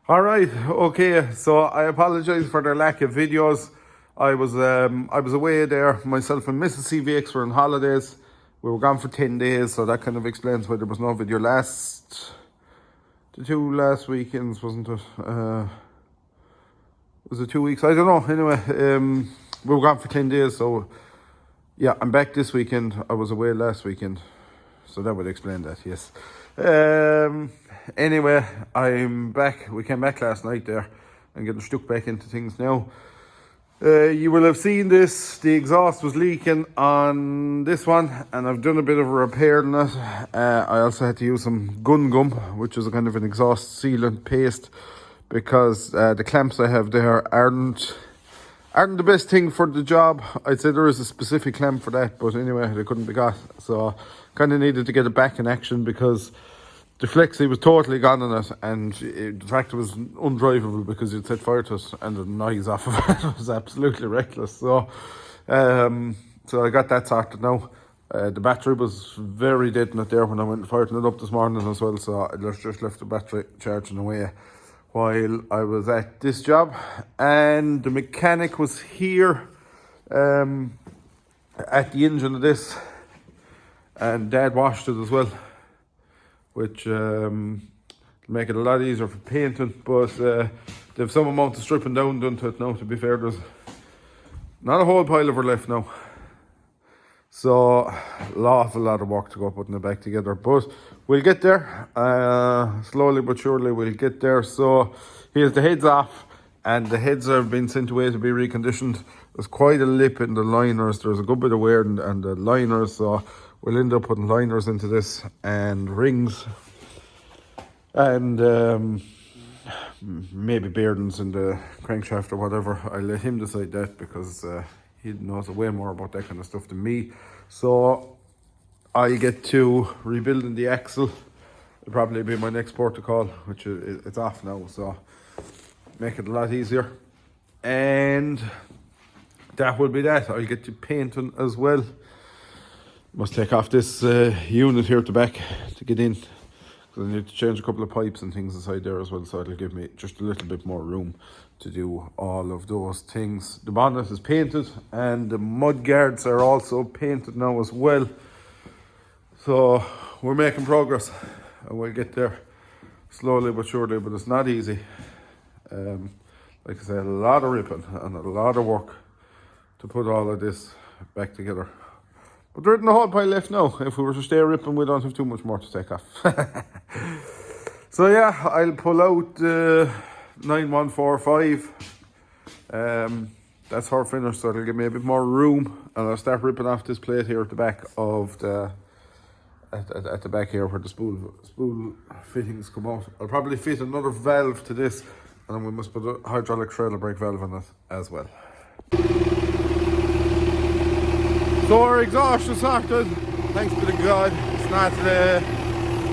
All right, okay. So I apologise for the lack of videos. I was away there. Myself and Mrs. CVX were on holidays. We were gone for 10 days, so that kind of explains why there was no video the two last weekends, wasn't it? Was it 2 weeks? I don't know. Anyway, we were gone for 10 days, so yeah, I'm back this weekend. I was away last weekend, so that would explain that. Yes. Anyway, I'm back. We came back last night there and getting stuck back into things now. You will have seen this. The exhaust was leaking on this one, and I've done a bit of a repair on it. I also had to use some gun gum, which is a kind of an exhaust sealant paste, because the clamps I have there aren't the best thing for the job. I'd say there is a specific clamp for that, but anyway, they couldn't be got. So kind of needed to get it back in action, because the flexi was totally gone on it, and the tractor was undrivable because you'd set fire to it, and the noise off of it was absolutely reckless. So I got that sorted now. The battery was very dead in it there when I went firing it up this morning as well, so I just left the battery charging away while I was at this job. And the mechanic was here at the engine of this, and Dad washed it as well, which make it a lot easier for painting, but they've some amount of stripping down done to it now. To be fair, there's not a whole pile of her left now, so awful lot of work to go putting it back together, but we'll get there. Slowly but surely we'll get there. So here's the heads off, and the heads have been sent away to be reconditioned. There's quite a lip in the liners. There's a good bit of wear in the liners, so we'll end up putting liners into this and rings, and maybe bearings in the crankshaft or whatever. I'll let him decide that, because he knows way more about that kind of stuff than me. So I get to rebuilding the axle. It'll probably be my next port of call, which it's off now, so make it a lot easier. And that will be that. I'll get to painting as well. Must take off this unit here at the back to get in, because I need to change a couple of pipes and things inside there as well, so it'll give me just a little bit more room to do all of those things. The bonnet is painted, and the mud guards are also painted now as well. So we're making progress, and we'll get there slowly but surely, but it's not easy. Like I said, a lot of ripping and a lot of work to put all of this back together. But there isn't a whole pile left now. If we were to stay ripping, we don't have too much more to take off. So yeah, I'll pull out 9145. That's her finish, so it'll give me a bit more room, and I'll start ripping off this plate here at the back of at the back here where the spool fittings come out. I'll probably fit another valve to this, and then we must put a hydraulic trailer brake valve on it as well. So our exhaust is sorted, thanks be to God. It's not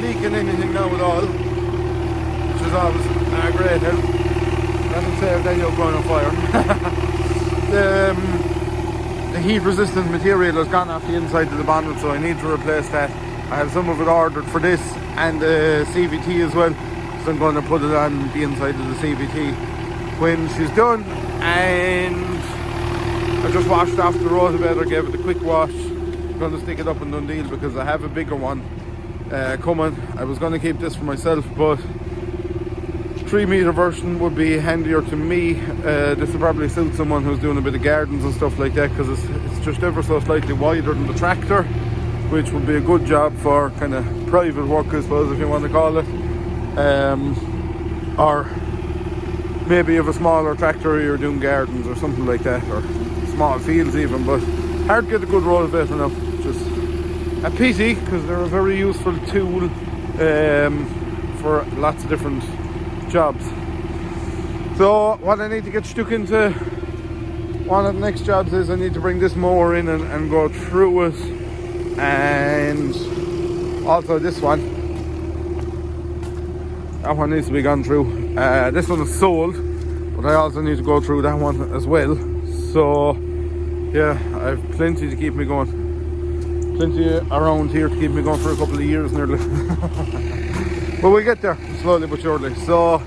leaking anything now at all, which is always a great help. Doesn't save that you're going on fire. The heat resistant material has gone off the inside of the bonnet, so I need to replace that. I have some of it ordered for this and the CVT as well, so I'm going to put it on the inside of the CVT when she's done. And I just washed off the rotavator, gave it a quick wash. I'm going to stick it up in Dundee because I have a bigger one coming. I was going to keep this for myself, but 3-meter version would be handier to me. This will probably suit someone who's doing a bit of gardens and stuff like that, because it's just ever so slightly wider than the tractor, which would be a good job for kind of private work, I suppose, if you want to call it. Or maybe you have a smaller tractor, you're doing gardens or something like that, or small fields even, but hard to get a good rotavator now. Just a pity, because they're a very useful tool for lots of different jobs. So what I need to get stuck into, one of the next jobs, is I need to bring this mower in and go through it, and also this one. That one needs to be gone through. This one is sold, but I also need to go through that one as well. So yeah, I have plenty to keep me going. Plenty around here to keep me going for a couple of years nearly. But we'll get there slowly but surely. So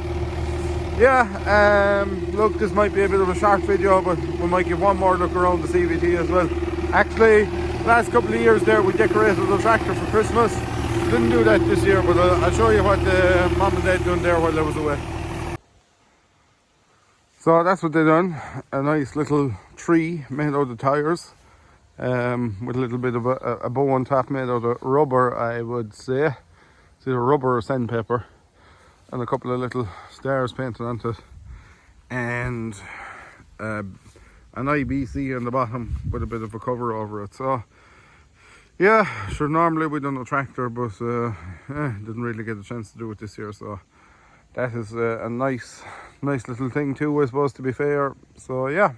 yeah, look, this might be a bit of a short video, but we might give one more look around the CVT as well. Actually, last couple of years there we decorated the tractor for Christmas. Didn't do that this year, but I'll show you what the mom and dad done there while I was away. So that's what they done, a nice little tree made out of tyres, with a little bit of a bow on top made out of rubber, I would say. It's either rubber or sandpaper, and a couple of little stars painted onto it, and an IBC on the bottom with a bit of a cover over it. So yeah, sure, normally we done a tractor, but didn't really get a chance to do it this year, so that is a nice little thing too, I suppose, to be fair. So yeah,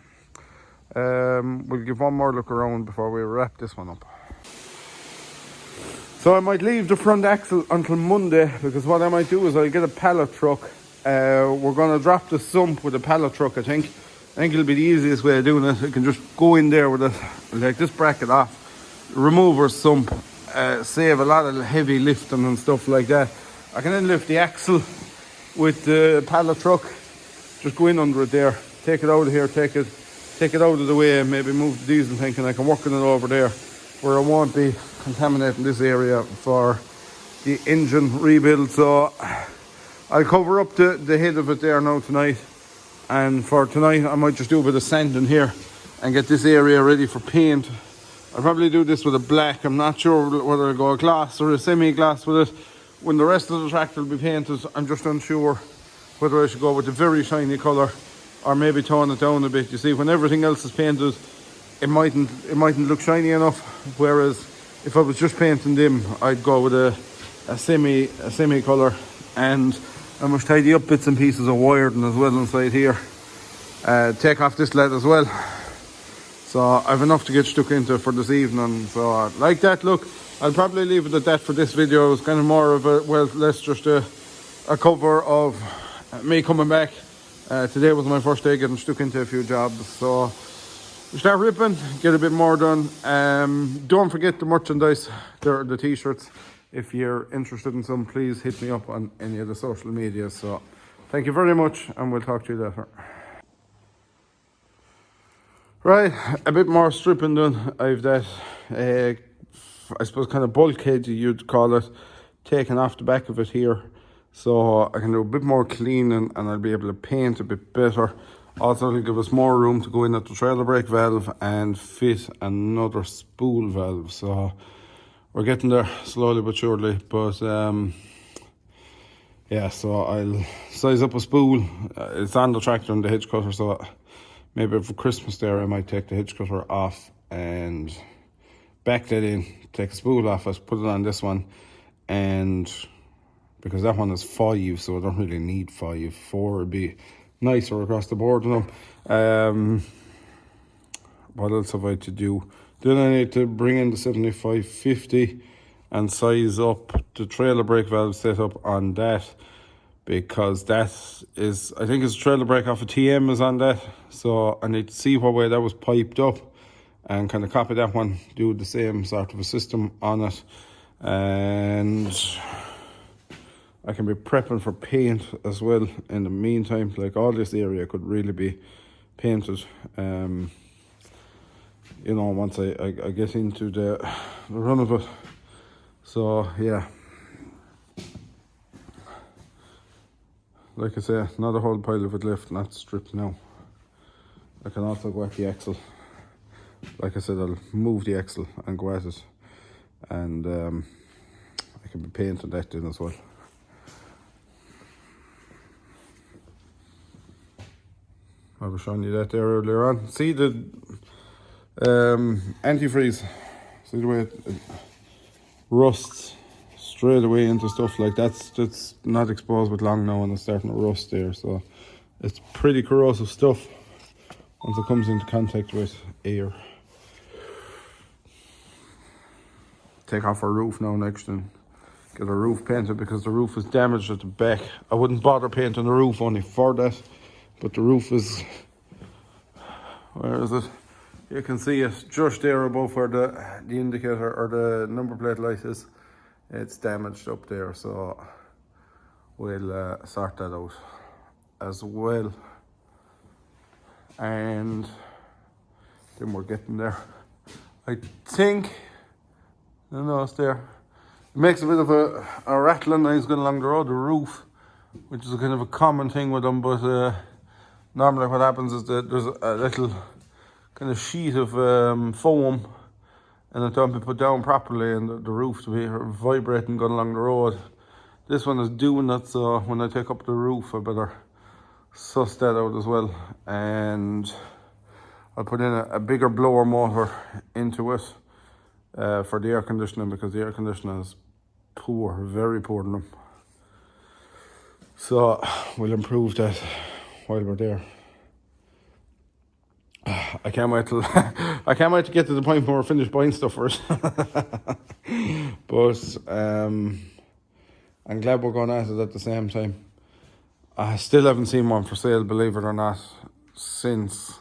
we'll give one more look around before we wrap this one up. So I might leave the front axle until Monday, because what I might do is I'll get a pallet truck. We're going to drop the sump with a pallet truck, I think. I think it'll be the easiest way of doing it. I can just go in there with it, like this bracket off, remove our sump, save a lot of heavy lifting and stuff like that. I can then lift the axle with the pallet truck, just go in under it there, take it out of here, take it out of the way, maybe move the diesel tank, and I can work on it over there where I won't be contaminating this area for the engine rebuild. So I'll cover up the head of it there now tonight, and for tonight I might just do a bit of sanding here and get this area ready for paint. I'll probably do this with a black. I'm not sure whether I'll go a glass or a semi-glass with it. When the rest of the tractor will be painted, I'm just unsure whether I should go with the very shiny colour or maybe tone it down a bit. You see, when everything else is painted, it mightn't look shiny enough, whereas if I was just painting them, I'd go with a semi colour, and I must tidy up bits and pieces of wiring as well inside here. Take off this lead as well. So I've enough to get stuck into for this evening. So like that, look, I'll probably leave it at that for this video. It's kind of more of a, well, less just a cover of me coming back. Today was my first day getting stuck into a few jobs. So we start ripping, get a bit more done. Don't forget the merchandise, the t-shirts. If you're interested in some, please hit me up on any of the social media. So thank you very much, and we'll talk to you later. Right, a bit more stripping done. I've that, I suppose, kind of bulkhead you'd call it, taken off the back of it here. So I can do a bit more cleaning, and I'll be able to paint a bit better. Also, it'll give us more room to go in at the trailer brake valve and fit another spool valve. So we're getting there slowly but surely. But yeah, so I'll size up a spool. It's on the tractor and the hitch cutter, so maybe for Christmas there I might take the hitch cutter off and back that in, take a spool off it, put it on this one, and because that one is 5, so I don't really need 5. 4 would be nicer across the board, you know. What else have I to do? Then I need to bring in the 7550 and size up the trailer brake valve setup on that, because that is, I think it's a trailer brake off a TM is on that. So I need to see what way that was piped up and kind of copy that one, do the same sort of a system on it, and I can be prepping for paint as well in the meantime. Like, all this area could really be painted, you know, once I get into the run of it. So yeah, like I say, not a whole pile of it left, not stripped now. I can also go at the axle. Like I said, I'll move the axle and go at it, and I can be painting that in as well. I was showing you that there earlier on. See the antifreeze, see the way it rusts straight away into stuff like that's not exposed with long now, and it's starting to rust there. So it's pretty corrosive stuff once it comes into contact with air. Take off our roof now next and get our roof painted, because the roof is damaged at the back. I wouldn't bother painting the roof only for that, but the roof is, where is it? You can see it just there above where the indicator or the number plate light is. It's damaged up there, so we'll sort that out. as well. And then we're getting there. I think, no, it's there. It makes a bit of a rattling noise going along the road, the roof, which is a kind of a common thing with them, but normally what happens is that there's a little kind of sheet of foam, and it don't be put down properly, and the roof to be vibrating going along the road. This one is doing that, so when I take up the roof, I better suss that out as well. And I'll put in a bigger blower motor into it for the air conditioning, because the air conditioning is poor, very poor in them. So we'll improve that while we're there. I can't wait till to get to the point where we're finished buying stuff first. But I'm glad we're going at it at the same time. I still haven't seen one for sale, believe it or not, since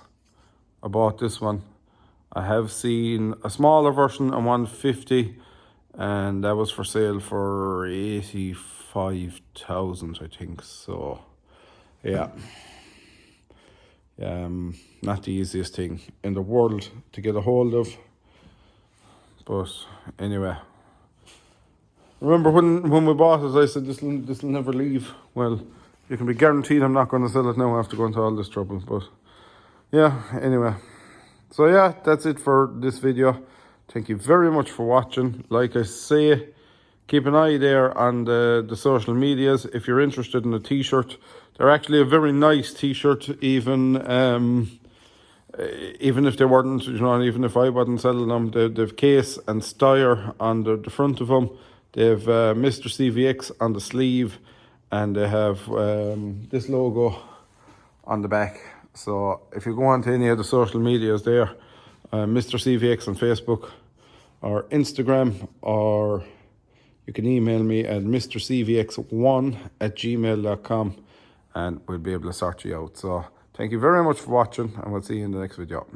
I bought this one. I have seen a smaller version, a 150, and that was for sale for 85,000, I think. So, yeah. Not the easiest thing in the world to get a hold of. But anyway. Remember when we bought it, I said this will never leave. Well, you can be guaranteed I'm not going to sell it now after going to all this trouble. But yeah, anyway. So yeah, that's it for this video. Thank you very much for watching. Like I say, keep an eye there on the social medias. If you're interested in a t-shirt, they're actually a very nice t-shirt, even if they weren't, even if I wasn't selling them. They've Case and Steyr on the front of them. They have Mr. CVX on the sleeve, and they have this logo on the back. So if you go on to any of the social medias there, Mr. CVX on Facebook or Instagram, or you can email me at mrcvx1@gmail.com, and we'll be able to sort you out. So thank you very much for watching, and we'll see you in the next video.